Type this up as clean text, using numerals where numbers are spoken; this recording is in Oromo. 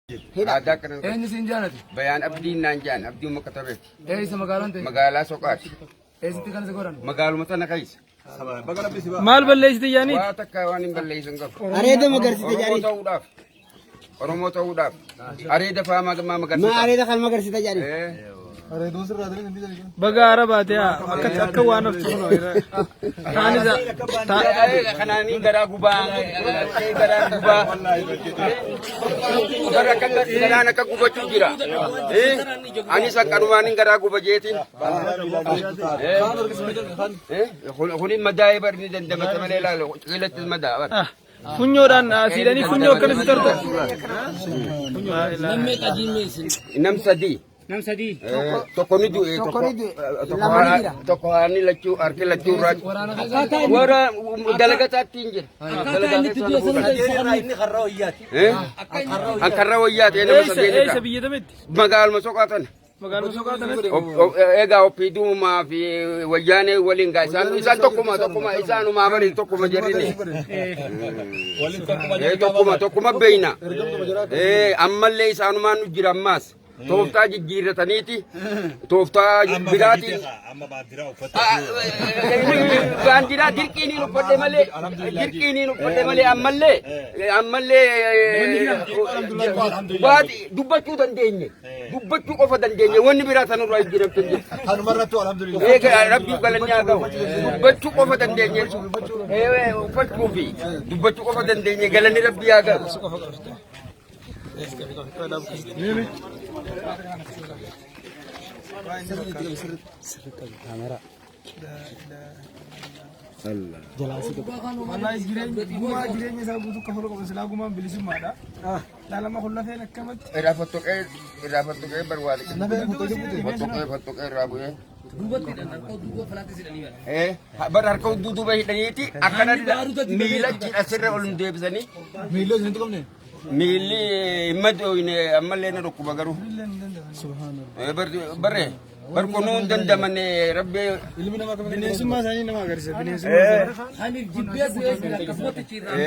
Aadaa kana Eenyu siin jaalate? bayaan abdiin naan jaan abdiin muka tabeeti. Eessa magaalaan ta'e? Magaalaa Soqaati. Eessatti kan isa godhan? Magaaluma tana keessa. maal balleessite jaanii? Waa takka waan hin balleessan qabu. Areeda magarsite Oromoo jaanii. ta'uudhaaf. Oromoo ta'uudhaaf. Areeda fa'aa Ma magarsiisa. areeda kan magarsite jaanii. Baga arabaate akka waan of tuqnu Kanaanii garaa gubaa garaa gubaa gara kan garaan akka gubachuu jira. Anis akkanumaan garaa guba jeetiin. Kuni madaa'ee barni dandamata malee ilaalu qilatti madaa'aa. funyoodhaan siidhanii funyoo akkanatti torta. Nam sadii. Tokko ni du'e tokko haani lachuu harki lachuu irraa warra dalagataatti hin jira. Ankarra wayyaati nama Eessa sadeenidha. biyya tametti? Magaaluma Soqaatan. Magaaluma Soqaatanatti? Egaa oppiiduumaa fi wayyaanee waliin gaa isaan tokkuma isaanumaa bari tokkuma jirrini. Tokkuma beeyna. Ammallee isaanumaan nu jira ammaas. Tooftaa jijjiirrataniiti. Tooftaa biraatiin. Baandiraa dirqiiniin uffadhe malee ammallee dubbachuu dandeenye. Dubbachuu qofa dandeenye wanni biraa sanurraa jijjiiramte hin jirtu. Rabbii galanni haa gahu. Dubbachuu qofa dandeenye. Uffachuu fi dubbachuu qofa dandeenye galanni rabbii haa gahu. Wallahi jireenya isaa guutuu kafalu qabu silaa gumaan bilisummaadha. Dhalama kun lafeen akkamatti. Irraa fottoqee barbaade. Fottoqee irraa bu'ee. Bara harka duuba hidhaniiti akkana miila asirra ol hin deebisanii. Miilli himma ammallee na dhukkuba garuu. Barree barkunuun dandamane rabbee. Bineensummaa isaanii nama agarsiisa.